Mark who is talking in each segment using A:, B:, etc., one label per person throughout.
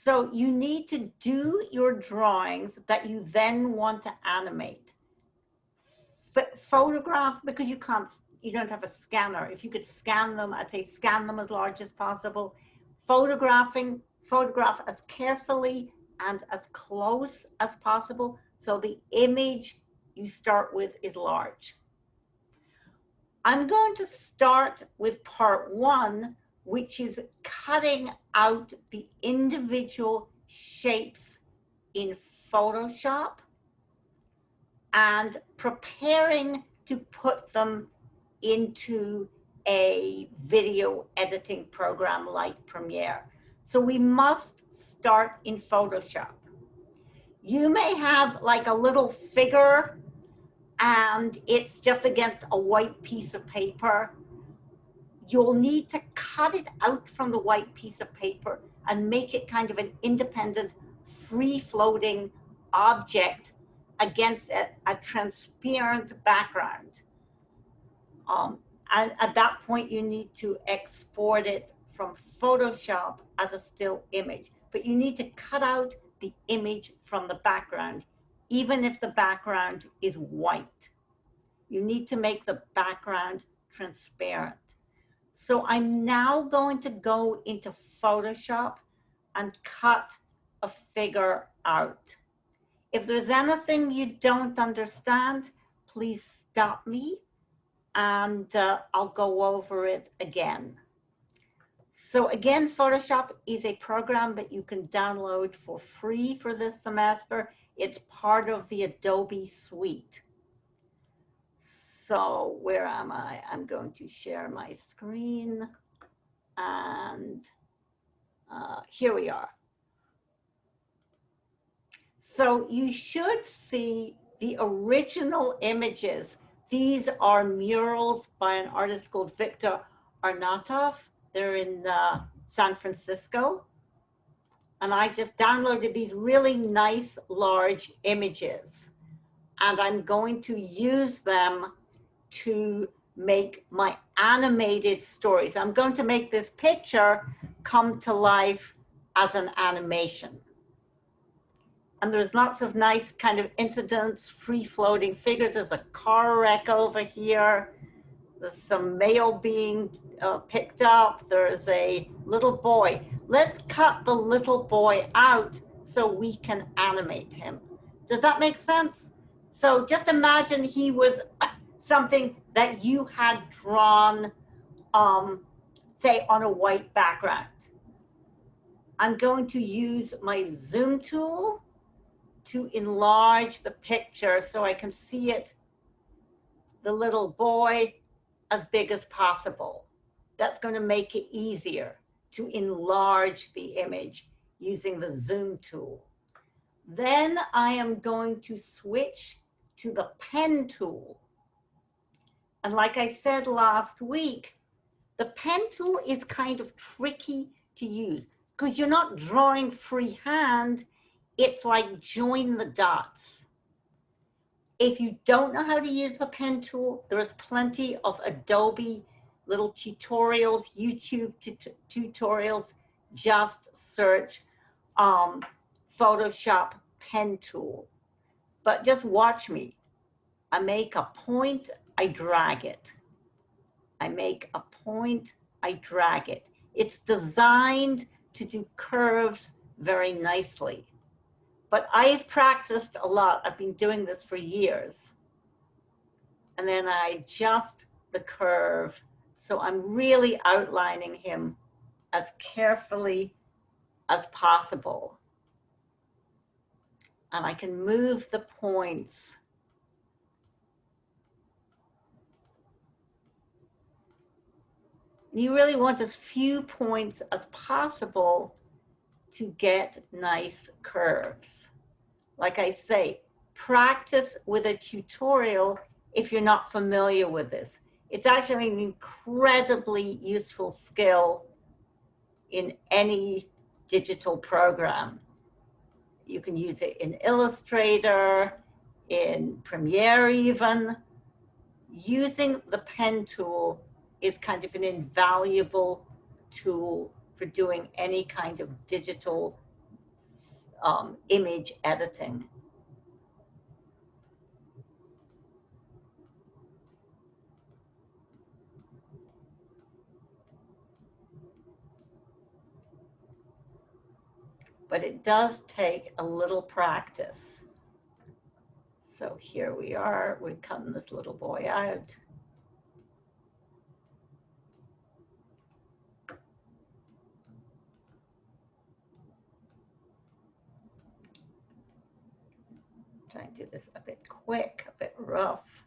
A: So you need to do your drawings that you then want to animate. Photograph, because you don't have a scanner. If you could scan them, I'd say scan them as large as possible. Photograph as carefully and as close as possible, so the image you start with is large. I'm going to start with part one, which is cutting out the individual shapes in Photoshop and preparing to put them into a video editing program like Premiere. So we must start in Photoshop. You may have like a little figure and it's just against a white piece of paper. You'll need to cut it out from the white piece of paper and make it kind of an independent, free-floating object against a transparent background. And at that point, you need to export it from Photoshop as a still image. But you need to cut out the image from the background, even if the background is white. You need to make the background transparent. So I'm now going to go into Photoshop and cut a figure out. If there's anything you don't understand, please stop me and I'll go over it again. So again, Photoshop is a program that you can download for free for this semester. It's part of the Adobe suite. So where am I? I'm going to share my screen and here we are. So you should see the original images. These are murals by an artist called Victor Arnatov. They're in San Francisco. And I just downloaded these really nice large images. And I'm going to use them to make my animated stories. I'm going to make this picture come to life as an animation. And there's lots of nice kind of incidents, free-floating figures. There's a car wreck over here. There's some mail being picked up. There's a little boy. Let's cut the little boy out so we can animate him. Does that make sense? So just imagine he was something that you had drawn, say, on a white background. I'm going to use my zoom tool to enlarge the picture so I can see it, the little boy, as big as possible. That's going to make it easier to enlarge the image using the zoom tool. Then I am going to switch to the pen tool. And like I said last week, the pen tool is kind of tricky to use because you're not drawing freehand. It's like join the dots. If you don't know how to use the pen tool, there's plenty of Adobe little tutorials, YouTube tutorials. Just search Photoshop pen tool. But just watch me. I make a point, I drag it. I make a point, I drag it. It's designed to do curves very nicely. But I've practiced a lot. I've been doing this for years. And then I adjust the curve. So I'm really outlining him as carefully as possible. And I can move the points. You really want as few points as possible to get nice curves. Like I say, practice with a tutorial if you're not familiar with this. It's actually an incredibly useful skill in any digital program. You can use it in Illustrator, in Premiere even. Using the pen tool is kind of an invaluable tool for doing any kind of digital image editing. But it does take a little practice. So here we are, we're cutting this little boy out. Trying to do this a bit quick, a bit rough,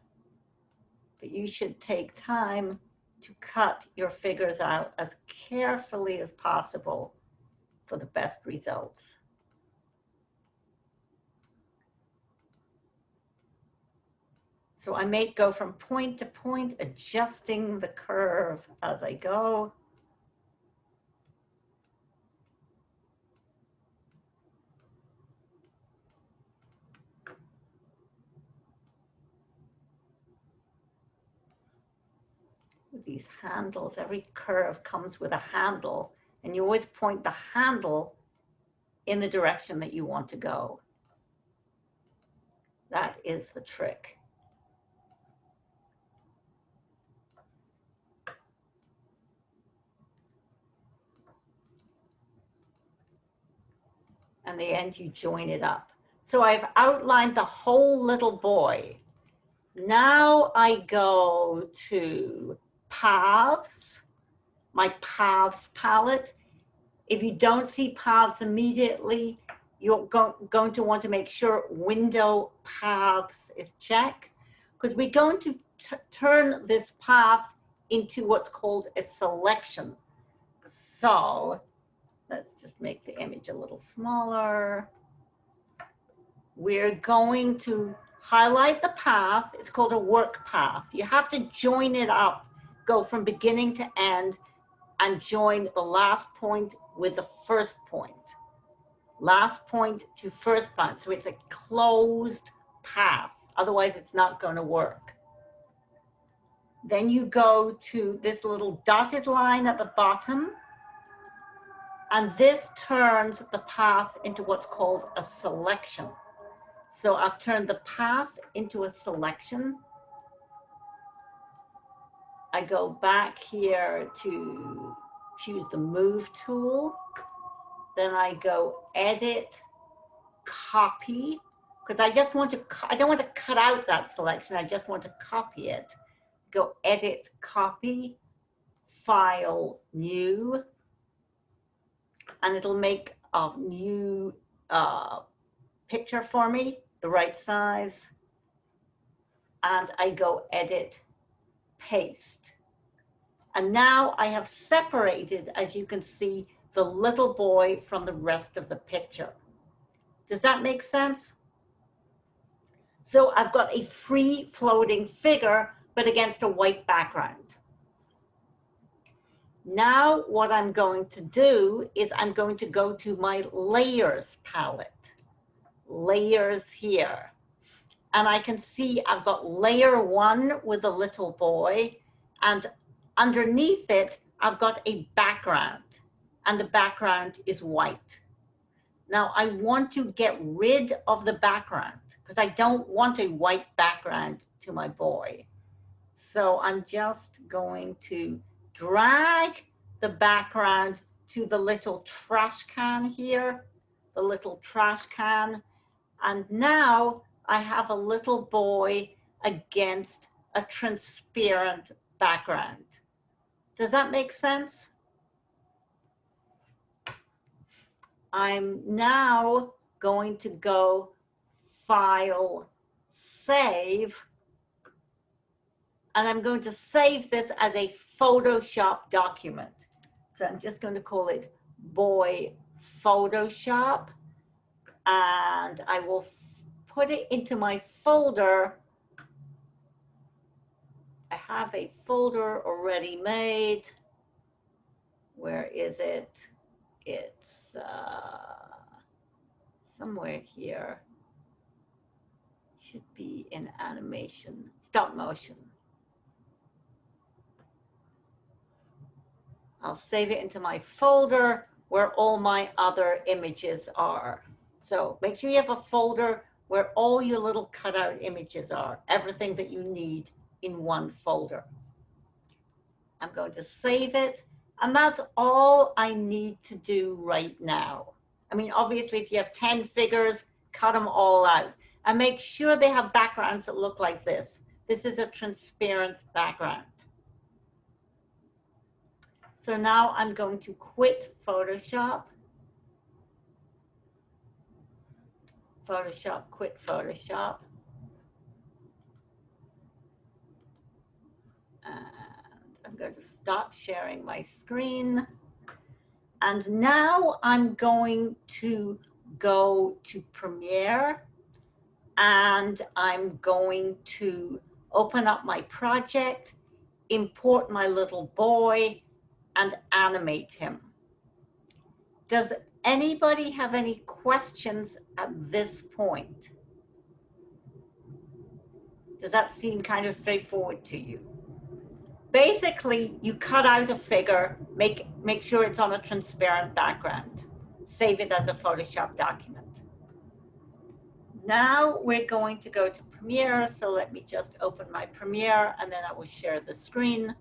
A: but you should take time to cut your figures out as carefully as possible for the best results. So I may go from point to point, adjusting the curve as I go. With these handles, every curve comes with a handle, and you always point the handle in the direction that you want to go. That is the trick. And the end, you join it up. So I've outlined the whole little boy. Now I go to paths, my paths palette. If you don't see paths immediately, you're going to want to make sure window paths is checked, because we're going to turn this path into what's called a selection. So let's just make the image a little smaller. We're going to highlight the path. It's called a work path. You have to join it up, go from beginning to end, and join the last point with the first point. Last point to first point. So it's a closed path. Otherwise, it's not going to work. Then you go to this little dotted line at the bottom, and this turns the path into what's called a selection. So I've turned the path into a selection. I go back here to choose the move tool. Then I go edit, copy, because I don't want to cut out that selection. I just want to copy it. Go edit, copy, file, new, and it'll make a new picture for me, the right size. And I go edit, paste. And now I have separated, as you can see, the little boy from the rest of the picture. Does that make sense? So I've got a free floating figure, but against a white background. Now what I'm going to do is I'm going to go to my layers palette. Layers here. And I can see I've got layer 1 with the little boy, and underneath it, I've got a background, and the background is white. Now I want to get rid of the background because I don't want a white background to my boy. So I'm just going to drag the background to the little trash can here, the little trash can. And now I have a little boy against a transparent background. Does that make sense? I'm now going to go File, Save, and I'm going to save this as a Photoshop document. So I'm just going to call it Boy Photoshop, and I will put it into my folder. I have a folder already made. Where is it? It's somewhere here. Should be in animation, stop motion. I'll save it into my folder where all my other images are. So make sure you have a folder where all your little cutout images are, everything that you need in one folder. I'm going to save it, and that's all I need to do right now. I mean, obviously, if you have 10 figures, cut them all out, and make sure they have backgrounds that look like this. This is a transparent background. So now I'm going to quit Photoshop. Photoshop, quit Photoshop. And I'm going to stop sharing my screen. And now I'm going to go to Premiere, and I'm going to open up my project, import my little boy, and animate him. Does anybody have any questions at this point? Does that seem kind of straightforward to you? Basically, you cut out a figure, make sure it's on a transparent background, save it as a Photoshop document. Now we're going to go to Premiere, so let me just open my Premiere, and then I will share the screen.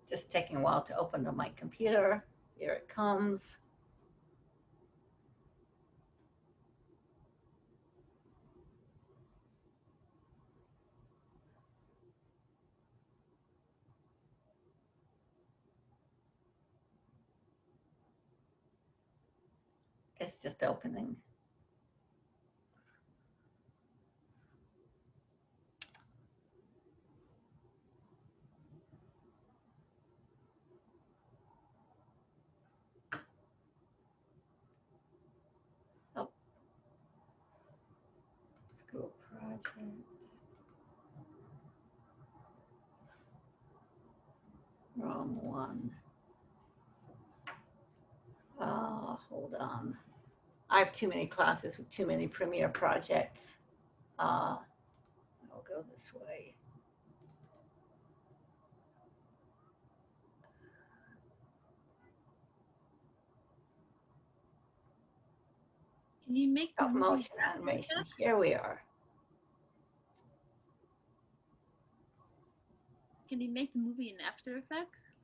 A: Just taking a while to open on my computer. Here it comes. It's just opening. Oh. School project. Wrong one. Hold on. I have too many classes with too many Premiere projects. I'll go this way.
B: Can you make the
A: motion animation? Here we are.
B: Can you make the movie in After Effects?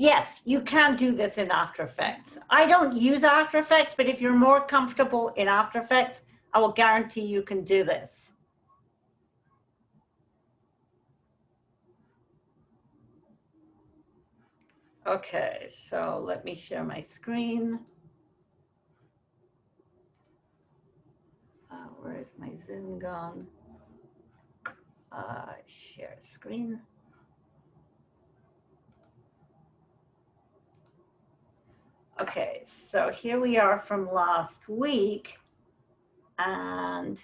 A: Yes, you can do this in After Effects. I don't use After Effects, but if you're more comfortable in After Effects, I will guarantee you can do this. Okay, so let me share my screen. Where is my Zoom gone? Share screen. Okay, so here we are from last week, and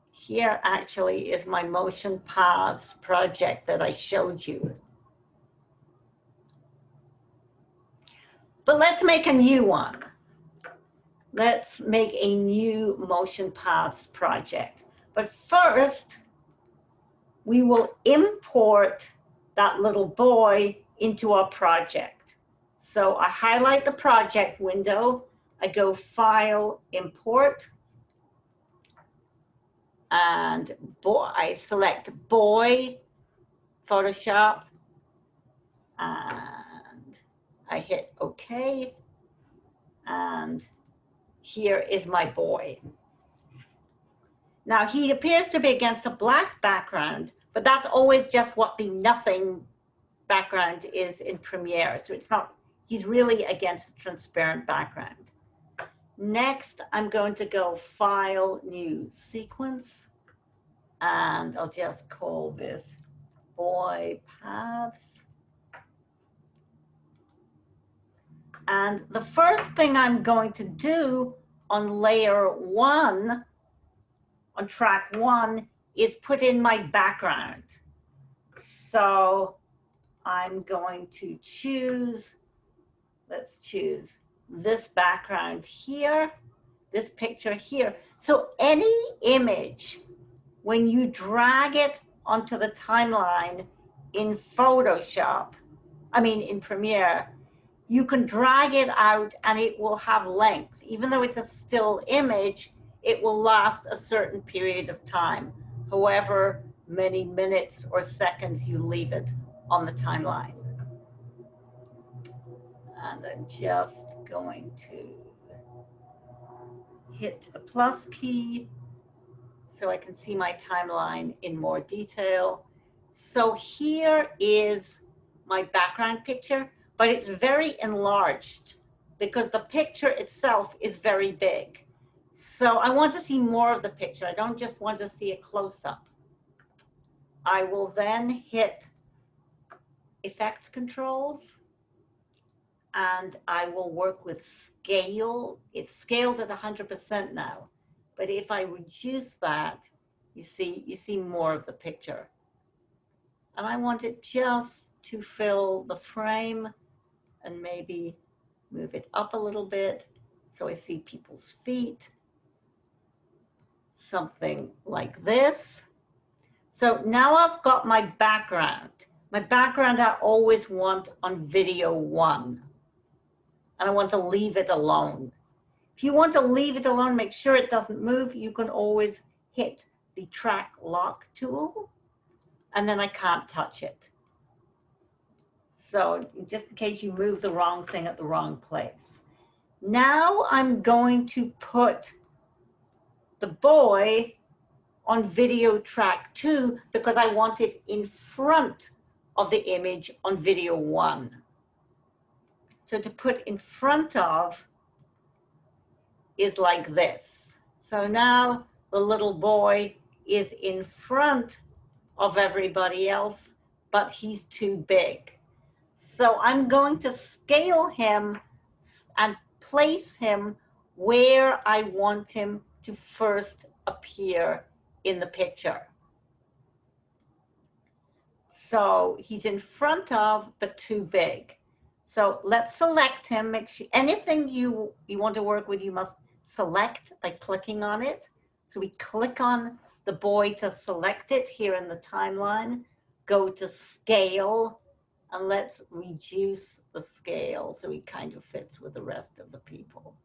A: here actually is my motion paths project that I showed you. But let's make a new one. Let's make a new motion paths project. But first, we will import that little boy into our project. So I highlight the project window, I go File, Import, and I select Boy, Photoshop, and I hit OK, and here is my boy. Now he appears to be against a black background, but that's always just what the nothing background is in Premiere. So it's not, he's really against a transparent background. Next, I'm going to go File, New Sequence, and I'll just call this Boy Paths. And the first thing I'm going to do on layer 1, on track 1, is put in my background. So I'm going to choose, let's choose this background here. this picture here. So any image, when you drag it onto the timeline in Photoshop, in Premiere, you can drag it out and it will have length. Even though it's a still image, it will last a certain period of time, however many minutes or seconds you leave it on the timeline. And I'm just going to hit the plus key so I can see my timeline in more detail. So here is my background picture, but it's very enlarged because the picture itself is very big. So I want to see more of the picture. I don't just want to see a close-up. I will then hit effects controls and I will work with scale. It's scaled at 100% now. But if I reduce that, you see more of the picture. And I want it just to fill the frame and maybe move it up a little bit so I see people's feet. Something like this. So now I've got my background. My background I always want on video 1. And I want to leave it alone. If you want to leave it alone, make sure it doesn't move, you can always hit the track lock tool, and then I can't touch it. So just in case you move the wrong thing at the wrong place. Now I'm going to put the boy on video track 2 because I want it in front of the image on video 1. So to put in front of is like this. So now the little boy is in front of everybody else, but he's too big. So I'm going to scale him and place him where I want him to first appear in the picture. So he's in front of, but too big. So let's select him. Make sure anything you want to work with, you must select by clicking on it. So we click on the boy to select it here in the timeline, go to scale, and let's reduce the scale so he kind of fits with the rest of the people.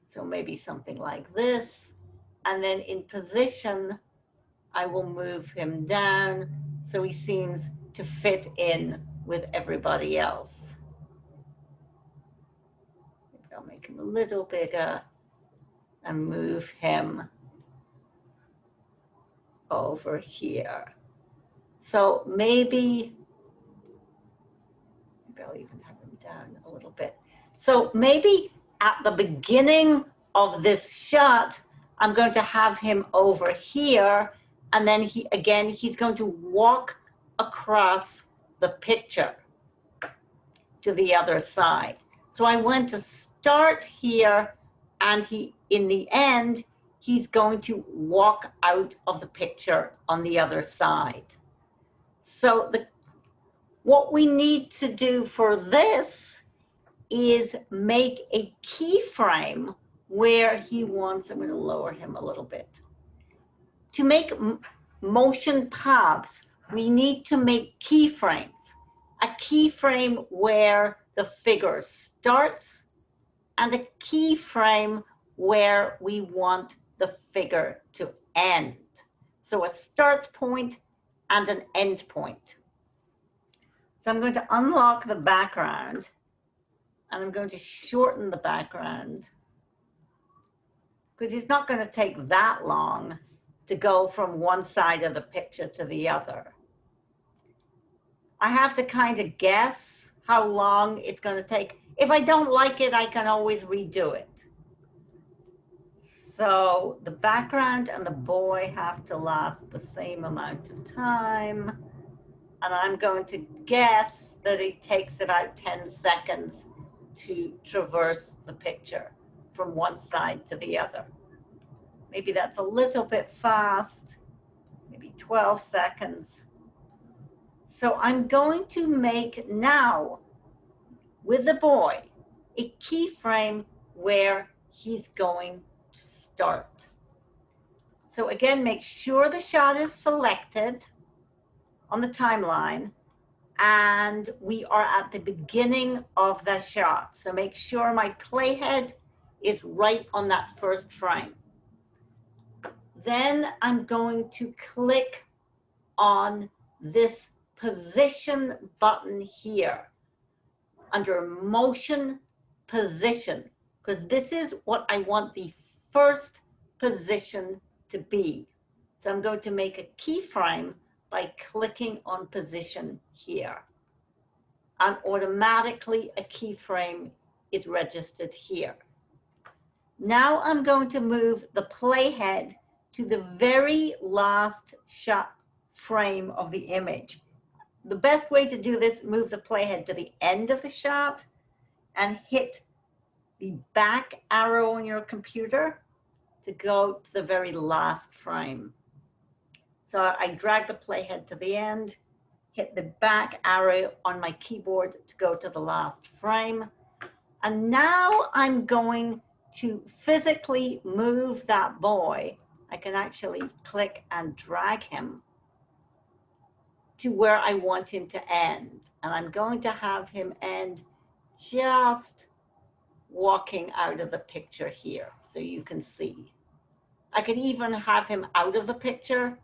A: So maybe something like this. And then in position, I will move him down so he seems to fit in with everybody else. Maybe I'll make him a little bigger and move him over here. So maybe I'll even have him down a little bit. So maybe at the beginning of this shot, I'm going to have him over here, and then he's going to walk across the picture to the other side. So I want to start here, and in the end, he's going to walk out of the picture on the other side. So what we need to do for this is make a keyframe where he wants, I'm going to lower him a little bit. To make motion paths, we need to make keyframes. A keyframe where the figure starts and a keyframe where we want the figure to end. So a start point and an end point. So I'm going to unlock the background and I'm going to shorten the background because it's not going to take that long to go from one side of the picture to the other. I have to kind of guess how long it's going to take. If I don't like it, I can always redo it. So the background and the boy have to last the same amount of time. And I'm going to guess that it takes about 10 seconds to traverse the picture from one side to the other. Maybe that's a little bit fast, maybe 12 seconds. So I'm going to make now, with the boy, a keyframe where he's going to start. So again, make sure the shot is selected on the timeline, and we are at the beginning of the shot. So make sure my playhead is right on that first frame. Then I'm going to click on this position button here under motion position, because this is what I want the first position to be. So I'm going to make a keyframe by clicking on position here. And automatically a keyframe is registered here. Now I'm going to move the playhead to the very last shot frame of the image. The best way to do this, move the playhead to the end of the shot and hit the back arrow on your computer to go to the very last frame. So I drag the playhead to the end, hit the back arrow on my keyboard to go to the last frame. And now I'm going to physically move that boy. I can actually click and drag him to where I want him to end. And I'm going to have him end just walking out of the picture here so you can see. I could even have him out of the picture.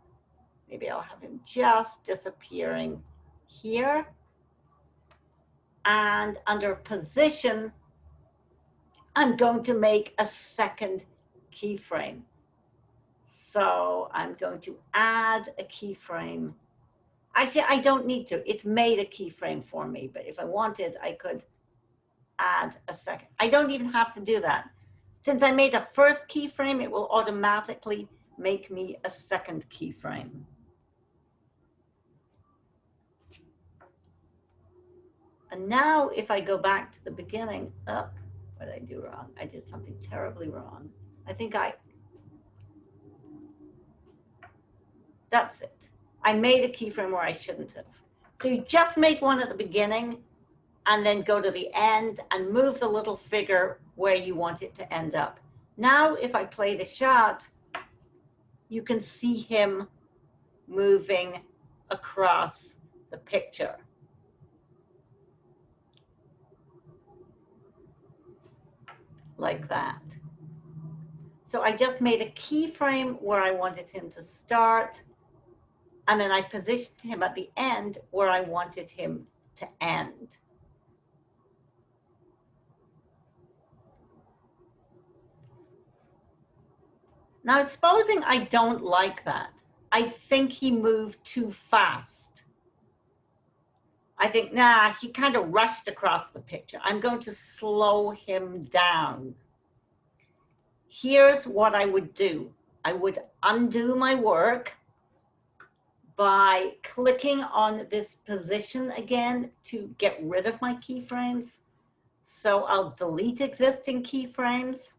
A: Maybe I'll have him just disappearing here. And under position, I'm going to make a second keyframe. So I'm going to add a keyframe. Actually, I don't need to. It's made a keyframe for me, but if I wanted, I could add a second. I don't even have to do that. Since I made a first keyframe, it will automatically make me a second keyframe. And now if I go back to the beginning, what did I do wrong? I did something terribly wrong. I think that's it. I made a keyframe where I shouldn't have. So you just make one at the beginning and then go to the end and move the little figure where you want it to end up. Now, if I play the shot, you can see him moving across the picture. Like that. So I just made a keyframe where I wanted him to start, and then I positioned him at the end where I wanted him to end. Now, supposing I don't like that, I think he moved too fast. I think, nah, he kind of rushed across the picture. I'm going to slow him down. Here's what I would do. I would undo my work by clicking on this position again to get rid of my keyframes. So I'll delete existing keyframes.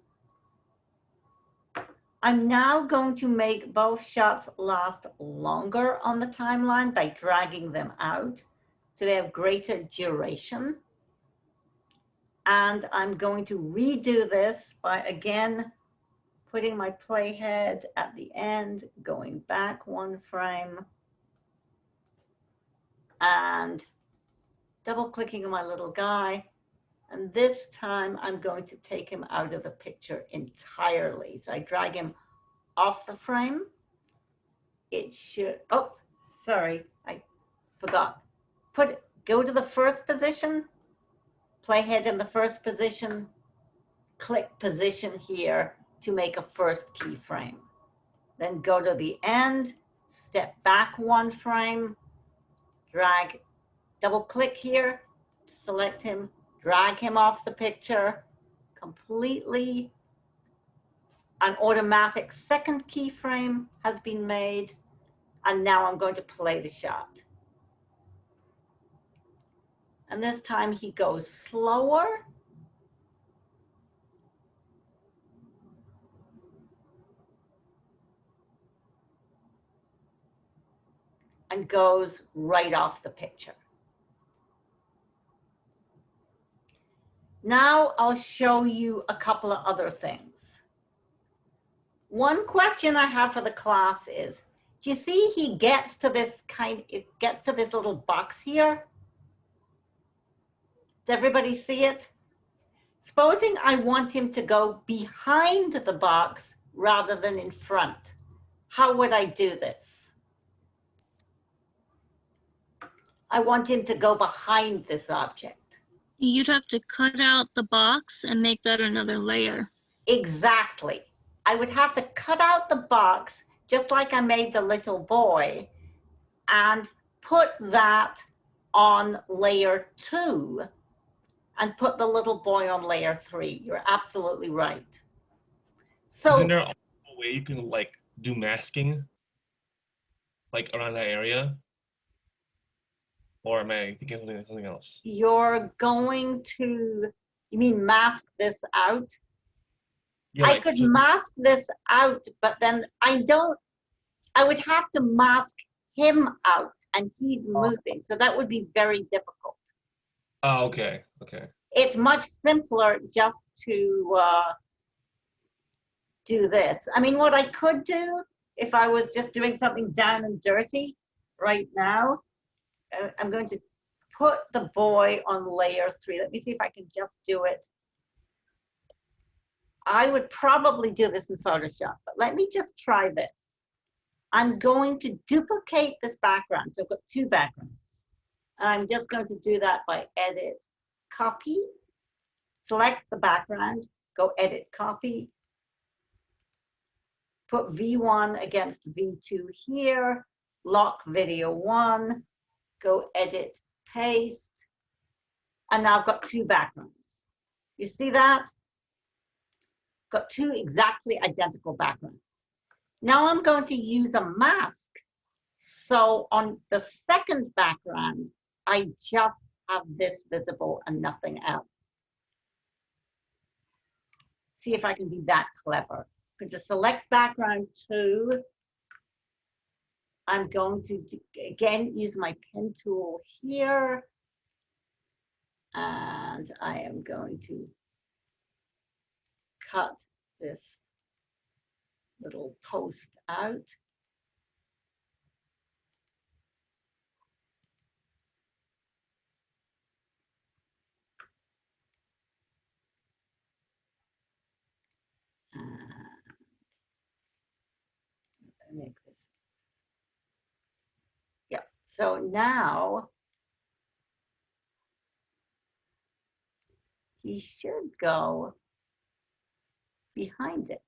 A: I'm now going to make both shots last longer on the timeline by dragging them out so they have greater duration. And I'm going to redo this by, again, putting my playhead at the end, going back one frame, and double clicking on my little guy. And this time I'm going to take him out of the picture entirely. So I drag him off the frame. It should, oh, sorry, I forgot. Go to the first position, playhead in the first position, click position here to make a first keyframe. Then go to the end, step back one frame, drag, double click here, select him, drag him off the picture completely. An automatic second keyframe has been made, and now I'm going to play the shot. And this time he goes slower. And goes right off the picture. Now I'll show you a couple of other things. One question I have for the class is, do you see he gets to this little box here? Does everybody see it? Supposing I want him to go behind the box rather than in front. How would I do this? I want him to go behind this object.
C: You'd have to cut out the box and make that another layer.
A: Exactly. I would have to cut out the box, just like I made the little boy, and put that on layer 2 and put the little boy on layer 3. You're absolutely right. So
D: isn't there a way you can like do masking like around that area? Or am I thinking something else?
A: you're going to, you mean mask this out?
D: Yeah,
A: I
D: like,
A: could
D: so-
A: mask this out, but then I would have to mask him out and he's moving. So that would be very difficult.
D: Oh, okay.
A: It's much simpler just to do this. I mean, what I could do if I was just doing something down and dirty right now, I'm going to put the boy on layer 3. Let me see if I can just do it. I would probably do this in Photoshop, but let me just try this. I'm going to duplicate this background. So I've got 2 backgrounds. I'm just going to do that by edit, copy, select the background, go edit, copy, put V1 against V2 here, lock video 1, go edit, paste, and now I've got 2 backgrounds. You see that? Got 2 exactly identical backgrounds. Now I'm going to use a mask. So on the second background, I just have this visible and nothing else. See if I can be that clever. I'm going to select background 2. I'm going to, again, use my pen tool here. And I am going to cut this little post out. Make this. Yeah, so now he should go behind it.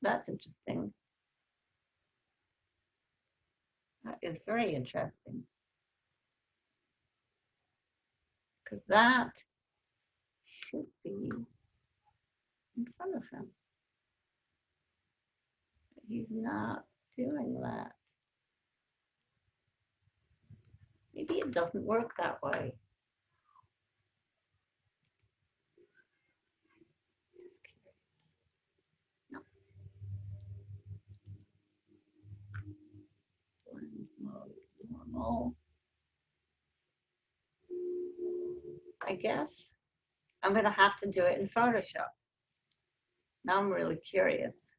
A: That's interesting. That is very interesting. Because that should be in front of him. But he's not doing that. Maybe it doesn't work that way. No. Blend mode, normal. I guess I'm going to have to do it in Photoshop. Now I'm really curious.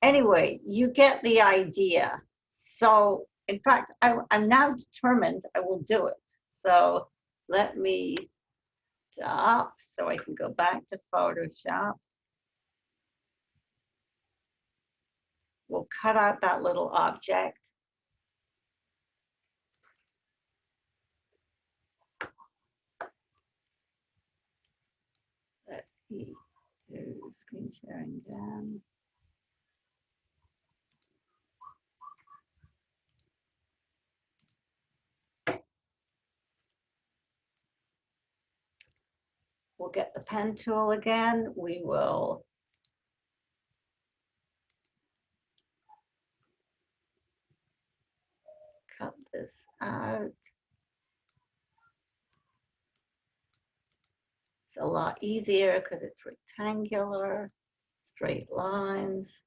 A: Anyway, you get the idea. So, in fact, I'm now determined I will do it. So let me stop so I can go back to Photoshop. We'll cut out that little object. Let me do screen sharing down. We'll get the pen tool again. We will cut this out. It's a lot easier because it's rectangular, straight lines.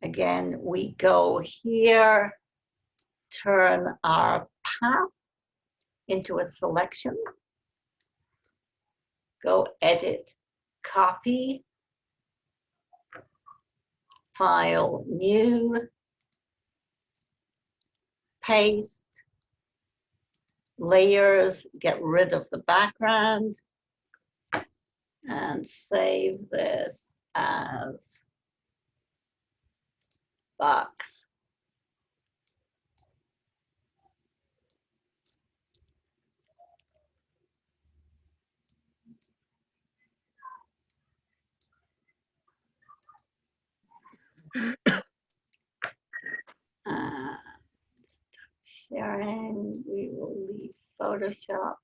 A: Again, we go here, turn our path into a selection, go edit, copy, file, new, paste, layers, get rid of the background, and save this as box. Stop sharing, we will leave Photoshop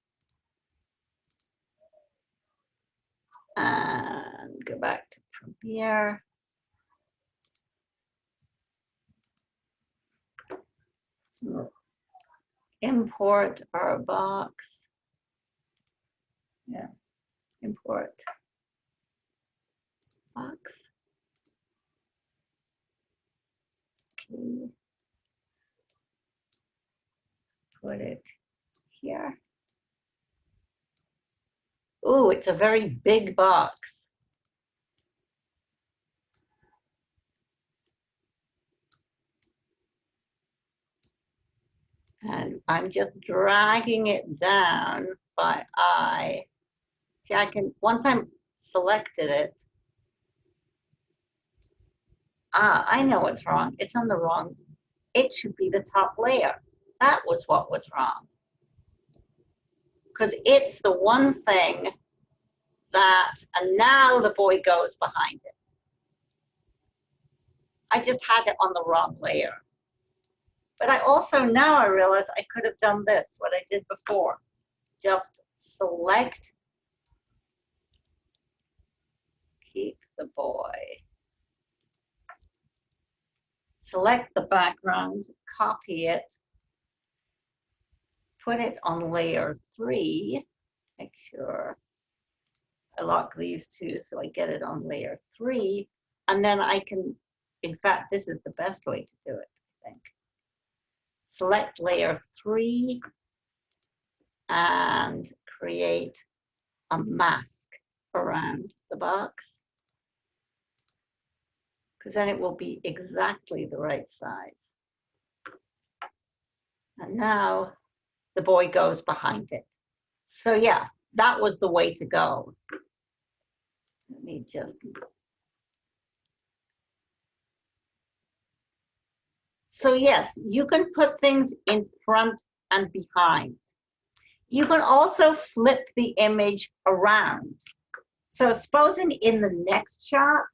A: and go back to Premiere. Import our box. Yeah, import box. Okay. Put it here. Oh, it's a very big box. And I'm just dragging it down by eye. See, I can, once I'm selected it, I know what's wrong. It's on the wrong, it should be the top layer. That was what was wrong. Because it's the one thing that, and now the boy goes behind it. I just had it on the wrong layer. But I also, now I realize I could have done this, what I did before. Just select, keep the boy. Select the background, copy it, put it on layer 3, make sure I lock these two so I get it on layer 3, and then I can, in fact, this is the best way to do it, I think. Select layer 3 and create a mask around the box, because then it will be exactly the right size. And now the boy goes behind it. So yeah, that was the way to go. Let me just. So yes, you can put things in front and behind. You can also flip the image around. So supposing in the next shot,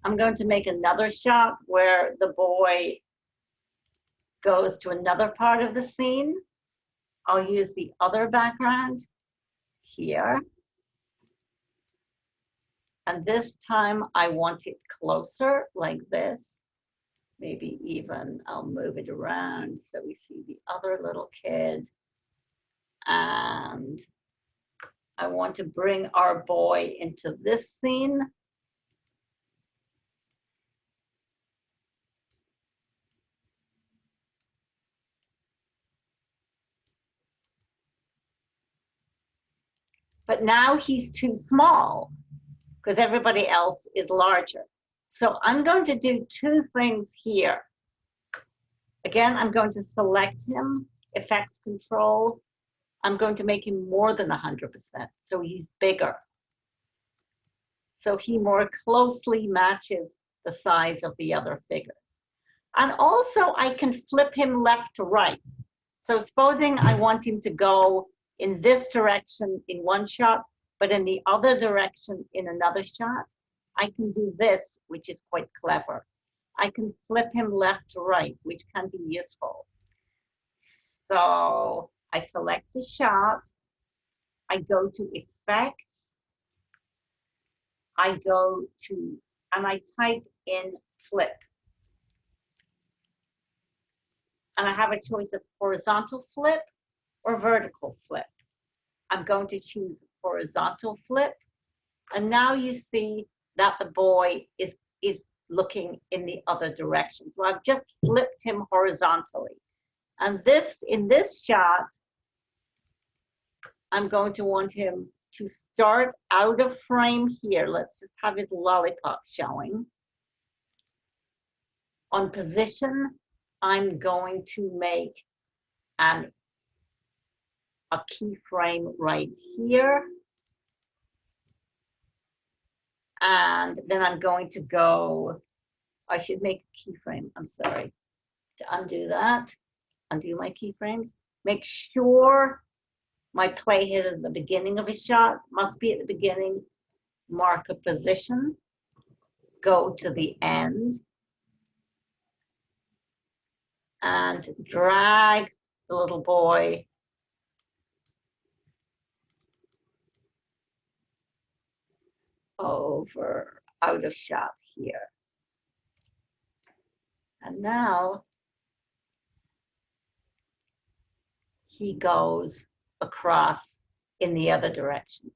A: I'm going to make another shot where the boy goes to another part of the scene. I'll use the other background here. And this time I want it closer like this. Maybe even I'll move it around so we see the other little kid. And I want to bring our boy into this scene. But now he's too small because everybody else is larger. So I'm going to do two things here. Again, I'm going to select him, effects control. I'm going to make him more than 100%, so he's bigger. So he more closely matches the size of the other figures. And also I can flip him left to right. So supposing I want him to go in this direction in one shot, but in the other direction in another shot, I can do this, which is quite clever. I can flip him left to right, which can be useful. So I select the shot, I go to effects, I go to, and I type in flip. And I have a choice of horizontal flip or vertical flip. I'm going to choose horizontal flip. And now you see that the boy is looking in the other direction. So I've just flipped him horizontally. And this, in this shot, I'm going to want him to start out of frame here. Let's just have his lollipop showing. On position, I'm going to make a keyframe right here. And then I'm going to go, I should make a keyframe, I'm sorry. To undo that, undo my keyframes. Make sure my playhead at the beginning of a shot must be at the beginning. Mark a position, go to the end, and drag the little boy over out of shot here. And now he goes across in the other direction.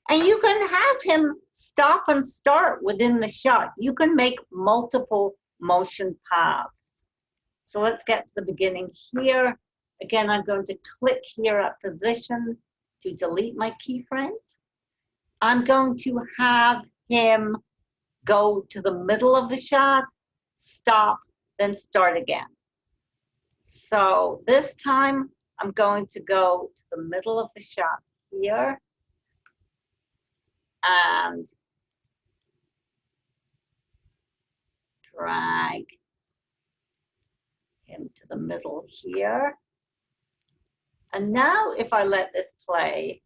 A: And you can have him stop and start within the shot. You can make multiple motion paths. So let's get to the beginning here. Again, I'm going to click here at position to delete my keyframes. I'm going to have him go to the middle of the shot, stop, then start again. So this time I'm going to go to the middle of the shot here and drag him to the middle here. And now if I let this play,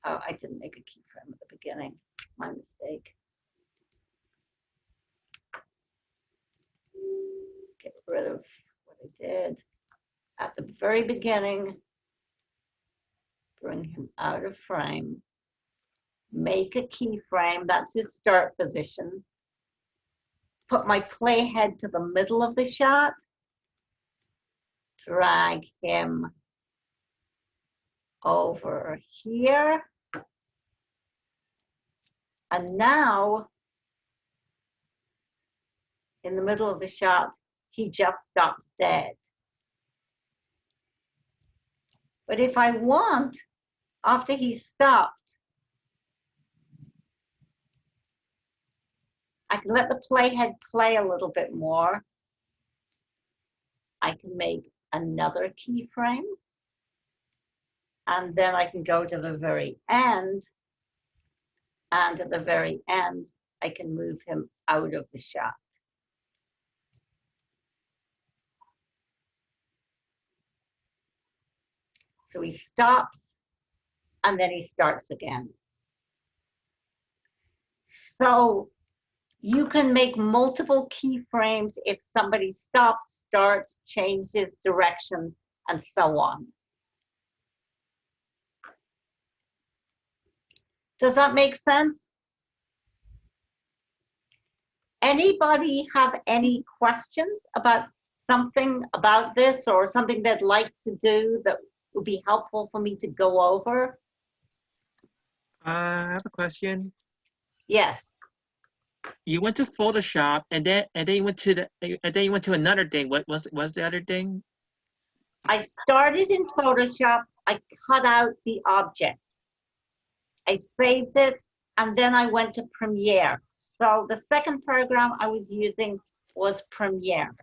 A: oh, I didn't make a keyframe at the beginning, my mistake. Get rid of what I did at the very beginning. Bring him out of frame. Make a keyframe, that's his start position. Put my playhead to the middle of the shot. Drag him over here. And now, in the middle of the shot, he just stops dead. But if I want, after he's stopped, I can let the playhead play a little bit more. I can make another keyframe. And then I can go to the very end. And at the very end, I can move him out of the shot. So he stops, and then he starts again. So you can make multiple keyframes if somebody stops, starts, changes direction, and so on. Does that make sense? Anybody have any questions about something about this or something they'd like to do that would be helpful for me to go over?
E: I have a question.
A: Yes.
E: You went to Photoshop and then you went to another thing. What was the other thing?
A: I started in Photoshop. I cut out the object. I saved it, and then I went to Premiere. So the second program I was using was Premiere.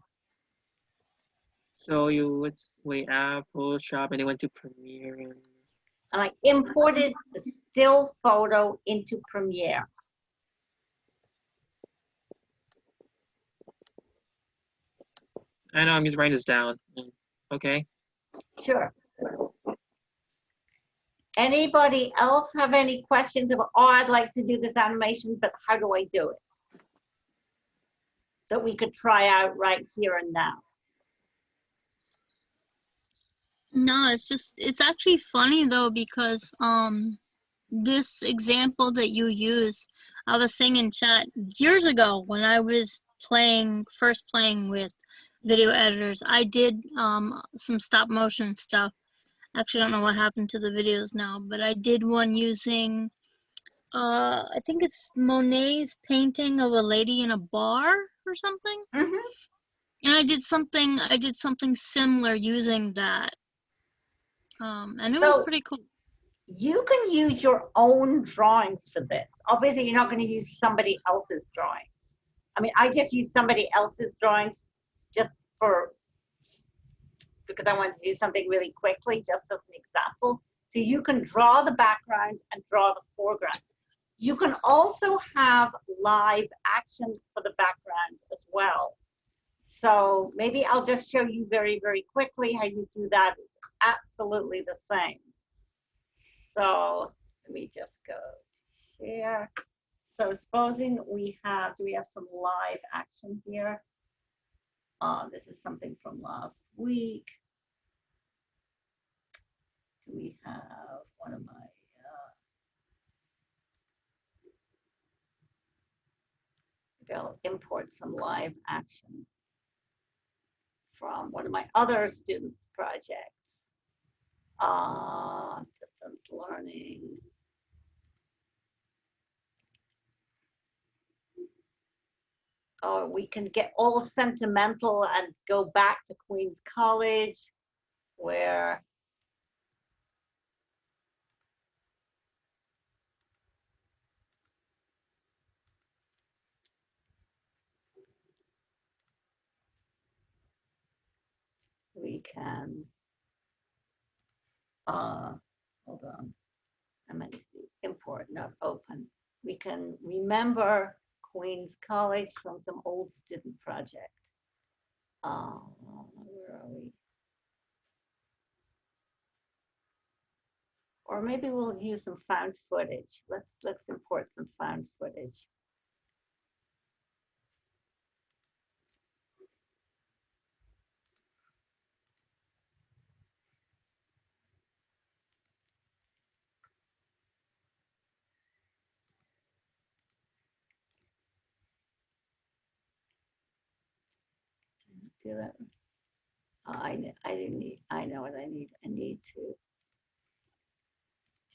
E: So you went way out Photoshop and then went to Premiere.
A: And I imported the still photo into Premiere.
E: I know, I'm just writing this down. Okay.
A: Sure. Anybody else have any questions about, oh, I'd like to do this animation, but how do I do it? That we could try out right here and now.
C: No, it's actually funny though, because this example that you used, I was saying in chat years ago when I was first playing with video editors, I did some stop motion stuff, Actually, I don't know what happened to the videos now, but I did one using, I think it's Monet's painting of a lady in a bar or something.
A: Mhm.
C: And I did something similar using that. And it was
A: So
C: pretty cool.
A: you can use your own drawings for this. Obviously, you're not going to use somebody else's drawings. I mean, I just use somebody else's drawings just for, because I wanted to do something really quickly, just as an example. So you can draw the background and draw the foreground. You can also have live action for the background as well. So maybe I'll just show you very, very quickly how you do that. It's absolutely the same. So let me just go to share. So supposing we have, do we have some live action here? This is something from last week. Do we have one of my, maybe I'll import some live action from one of my other students' projects. Distance learning. Or we can get all sentimental and go back to Queens College, where we can, hold on, I meant to import, not open. We can remember Queens College from some old student project. Where are we? Or maybe we'll use some found footage. Let's import some found footage. Do that. I didn't need, I know what I need. I need to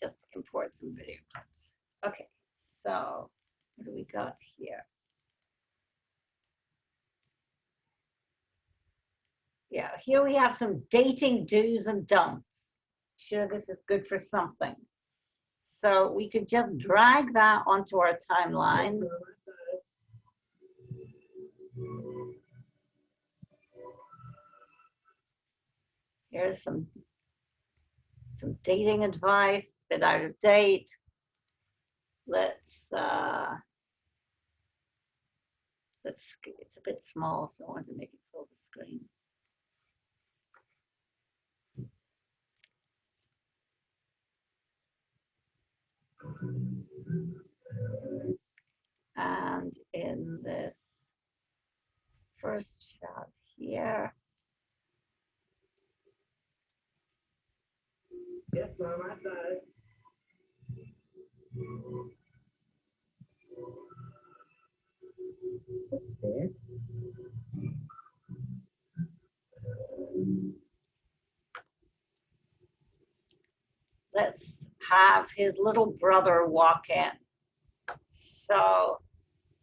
A: just import some video clips. Okay, so what do we got here? Yeah, here we have some dating do's and don'ts. Sure, this is good for something. So we could just drag that onto our timeline. Here's some dating advice, a bit out of date. Let's, it's a bit small, so I want to make it full the screen. And in this first shot here. Yes, Mom, I got it. Okay. Let's have his little brother walk in. So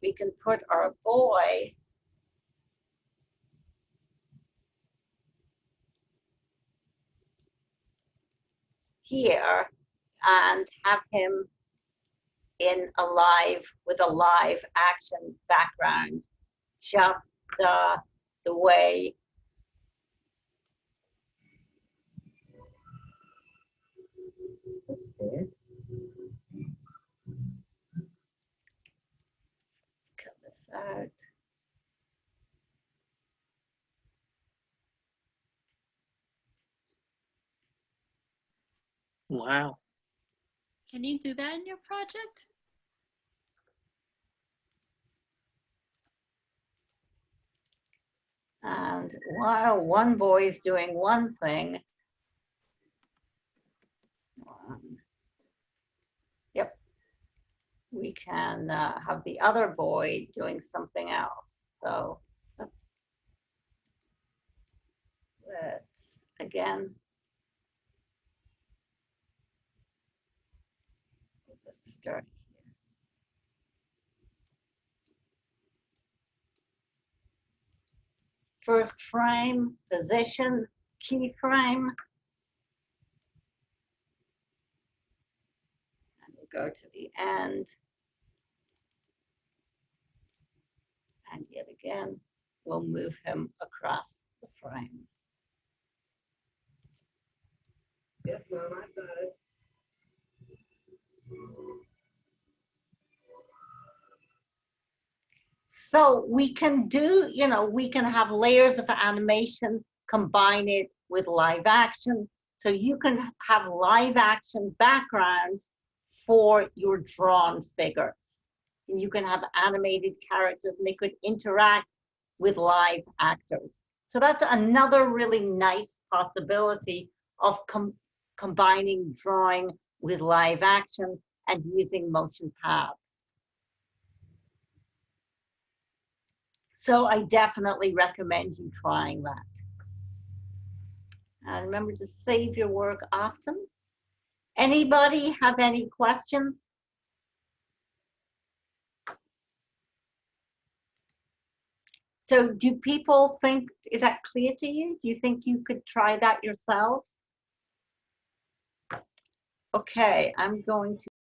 A: we can put our boy here and have him in a live, with a live action background, just the way cut this out.
E: Wow.
B: Can you do that in your project?
A: And while one boy is doing one thing, yep, we can have the other boy doing something else. So let's again let's start here. First frame, position, keyframe. And we'll go to the end. And yet again, we'll move him across the frame.
F: Yes, Mom, I got it.
A: So we can do, you know, we can have layers of animation, combine it with live action. So you can have live action backgrounds for your drawn figures. And you can have animated characters and they could interact with live actors. So that's another really nice possibility of combining drawing with live action and using motion paths. So I definitely recommend you trying that. And remember to save your work often. Anybody have any questions? So do people think, is that clear to you? Do you think you could try that yourselves? Okay, I'm going